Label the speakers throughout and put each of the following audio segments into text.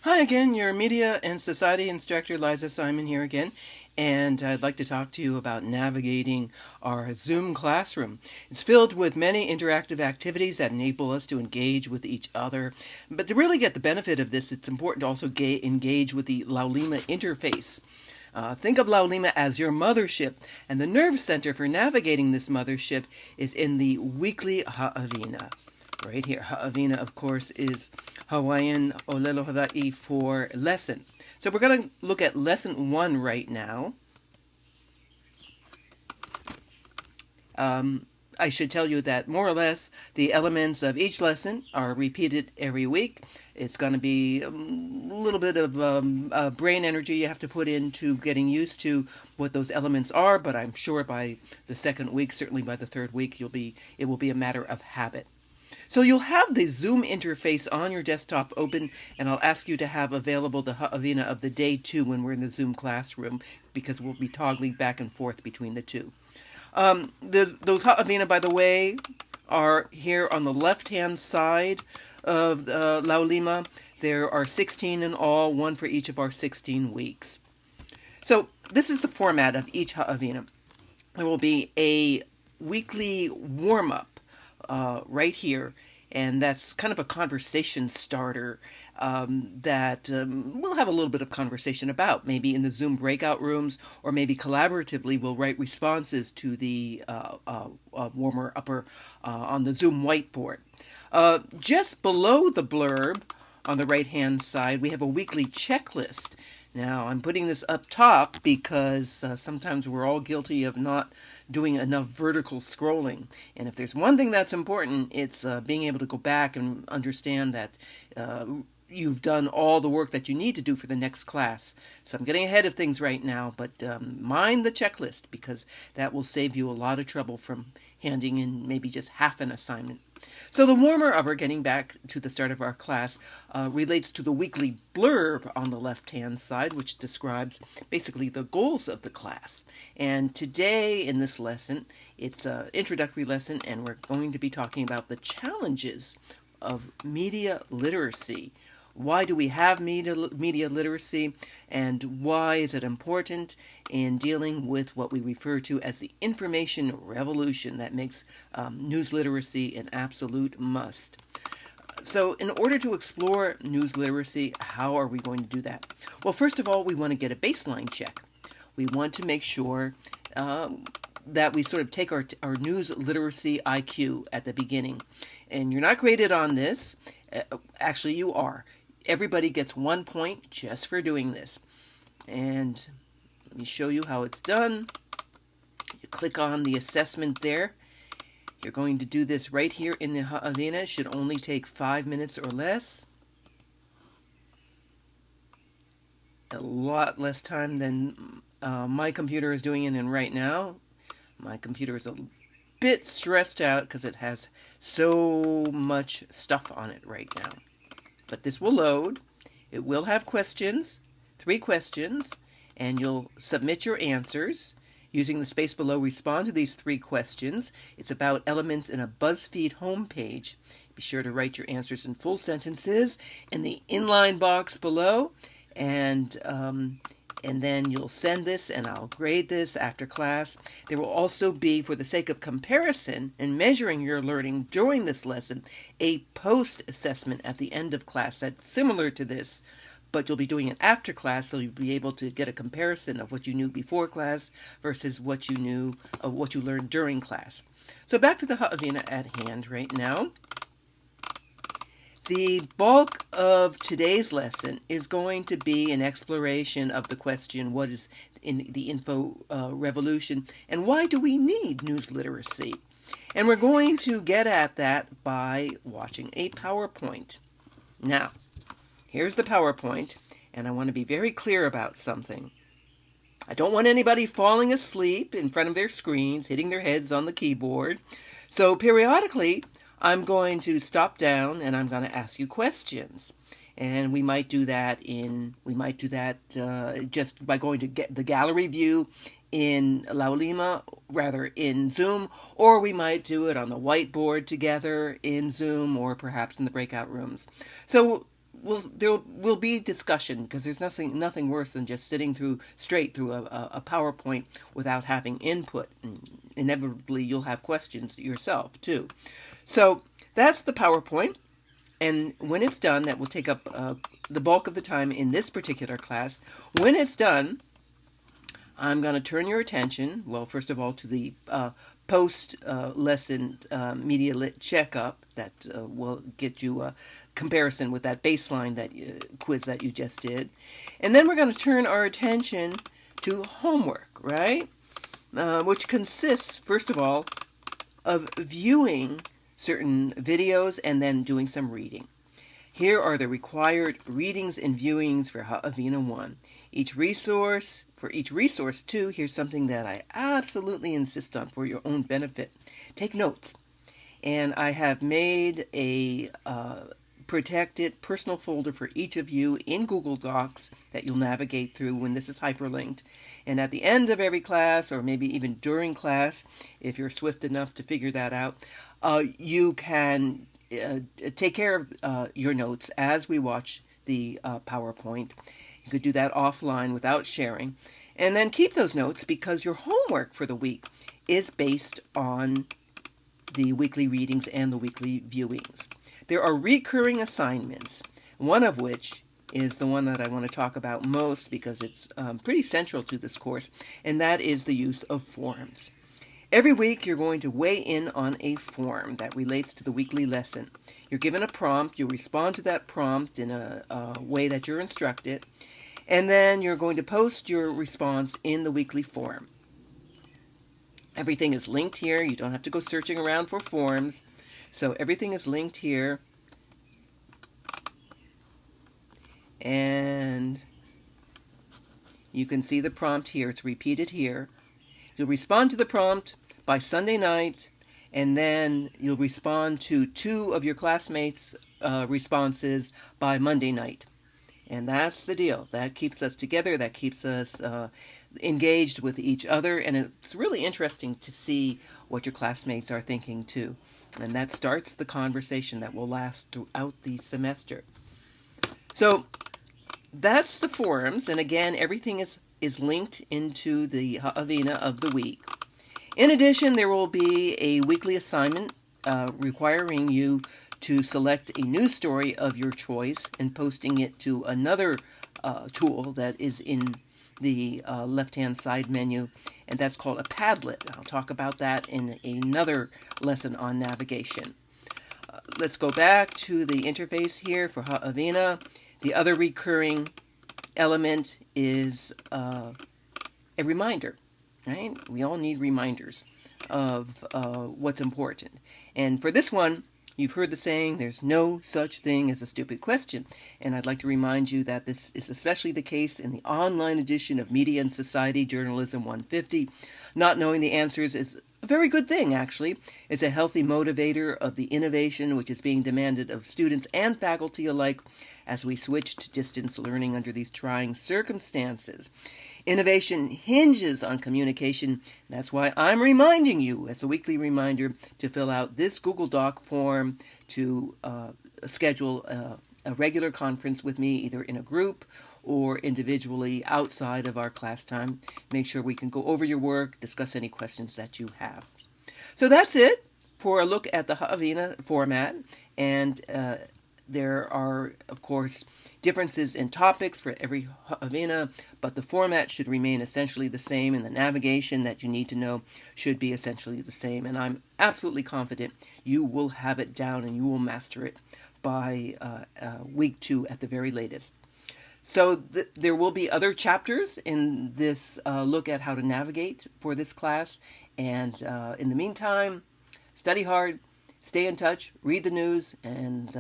Speaker 1: Hi again, your Media and Society Instructor Liza Simon here again, and I'd like to talk to you about navigating our Zoom classroom. It's filled with many interactive activities that enable us to engage with each other, but to really get the benefit of this, it's important to also engage with the Laulima interface. Think of Laulima as your mothership, and the nerve center for navigating this mothership is in the weekly Ha'avina. Right here, Ha'avina, of course, is Hawaiian Olelo Hawaii for lesson. So we're going to look at lesson 1 right now. I should tell you that more or less the elements of each lesson are repeated every week. It's going to be a little bit of brain energy you have to put into getting used to what those elements are, but I'm sure by the second week, certainly by the third week, it will be a matter of habit. So you'll have the Zoom interface on your desktop open, and I'll ask you to have available the Ha'avina of the day 2 when we're in the Zoom classroom, because we'll be toggling back and forth between the two. Those Ha'avina, by the way, are here on the left-hand side of Laulima. There are 16 in all, one for each of our 16 weeks. So this is the format of each Ha'avina. There will be a weekly warm-up right here, and that's kind of a conversation starter that we'll have a little bit of conversation about, maybe in the Zoom breakout rooms, or maybe collaboratively we'll write responses to the warmer upper on the Zoom whiteboard. Just below the blurb on the right-hand side, we have a weekly checklist. Now, I'm putting this up top because sometimes we're all guilty of not doing enough vertical scrolling. And if there's one thing that's important, it's being able to go back and understand that you've done all the work that you need to do for the next class. So I'm getting ahead of things right now, but mind the checklist, because that will save you a lot of trouble from handing in maybe just half an assignment. So the warmer upper, getting back to the start of our class, relates to the weekly blurb on the left-hand side, which describes basically the goals of the class. And today in this lesson, it's an introductory lesson, and we're going to be talking about the challenges of media literacy. Why do we have media literacy, and why is it important in dealing with what we refer to as the information revolution that makes news literacy an absolute must? So in order to explore news literacy, how are we going to do that? Well, first of all, we want to get a baseline check. We want to make sure that we sort of take our news literacy IQ at the beginning. And you're not graded on this. Actually, you are. Everybody gets 1 point just for doing this. And let me show you how it's done. You click on the assessment there. You're going to do this right here in the Ha'avina. It should only take 5 minutes or less. A lot less time than my computer is doing it in right now. My computer is a bit stressed out because it has so much stuff on it right now. But this will load. It will have questions, 3 questions, and you'll submit your answers. Using the space below, respond to these 3 questions. It's about elements in a BuzzFeed homepage. Be sure to write your answers in full sentences in the inline box below, and then you'll send this, and I'll grade this after class. There will also be, for the sake of comparison and measuring your learning during this lesson, a post-assessment at the end of class that's similar to this, but you'll be doing it after class, so you'll be able to get a comparison of what you knew before class versus what you knew of what you learned during class. So back to the Ha'avina at hand right now. The bulk of today's lesson is going to be an exploration of the question, what is in the info revolution, and why do we need news literacy? And we're going to get at that by watching a PowerPoint. Now, here's the PowerPoint, and I want to be very clear about something. I don't want anybody falling asleep in front of their screens, hitting their heads on the keyboard. So periodically, I'm going to stop down and I'm going to ask you questions. And we might do that just by going to get the gallery view in Laulima, rather in Zoom, or we might do it on the whiteboard together in Zoom, or perhaps in the breakout rooms. So there will be discussion, because there's nothing worse than just sitting straight through a PowerPoint without having input. And inevitably, you'll have questions yourself too. So that's the PowerPoint. And when it's done, that will take up the bulk of the time in this particular class. When it's done, I'm going to turn your attention, well, first of all, to the post-lesson media lit checkup that will get you a comparison with that baseline quiz that you just did. And then we're going to turn our attention to homework, right? Which consists, first of all, of viewing certain videos and then doing some reading. Here are the required readings and viewings for Ha'avina 1. For each resource, too, here's something that I absolutely insist on for your own benefit. Take notes. And I have made a protected personal folder for each of you in Google Docs that you'll navigate through when this is hyperlinked. And at the end of every class, or maybe even during class, if you're swift enough to figure that out, you can take care of your notes as we watch the PowerPoint. You could do that offline without sharing. And then keep those notes, because your homework for the week is based on the weekly readings and the weekly viewings. There are recurring assignments, one of which is the one that I want to talk about most because it's pretty central to this course, and that is the use of forms. Every week, you're going to weigh in on a form that relates to the weekly lesson. You're given a prompt. You respond to that prompt in a way that you're instructed. And then you're going to post your response in the weekly form. Everything is linked here. You don't have to go searching around for forms. So everything is linked here. And you can see the prompt here. It's repeated here. You'll respond to the prompt by Sunday night, and then you'll respond to 2 of your classmates' responses by Monday night. And that's the deal. That keeps us together. That keeps us engaged with each other. And it's really interesting to see what your classmates are thinking, too. And that starts the conversation that will last throughout the semester. So that's the forums. And again, everything is linked into the Ha'avina of the week. In addition, there will be a weekly assignment requiring you to select a news story of your choice and posting it to another tool that is in the left-hand side menu, and that's called a Padlet. I'll talk about that in another lesson on navigation. Let's go back to the interface here for Ha'avina. The other recurring element is a reminder, right? We all need reminders of what's important. And for this one, you've heard the saying, there's no such thing as a stupid question. And I'd like to remind you that this is especially the case in the online edition of Media and Society Journalism 150. Not knowing the answers is a very good thing, actually. It's a healthy motivator of the innovation which is being demanded of students and faculty alike as we switch to distance learning under these trying circumstances. Innovation hinges on communication. That's why I'm reminding you, as a weekly reminder, to fill out this Google Doc form to schedule a regular conference with me, either in a group or individually outside of our class time. Make sure we can go over your work, discuss any questions that you have. So that's it for a look at the Ha'avina format. And there are, of course, differences in topics for every Ha'avina, but the format should remain essentially the same, and the navigation that you need to know should be essentially the same. And I'm absolutely confident you will have it down and you will master it by week 2 at the very latest. So there will be other chapters in this look at how to navigate for this class. And in the meantime, study hard, stay in touch, read the news, and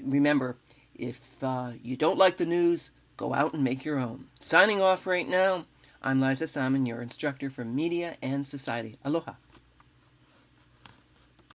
Speaker 1: remember, if you don't like the news, go out and make your own. Signing off right now, I'm Liza Simon, your instructor for Media and Society. Aloha.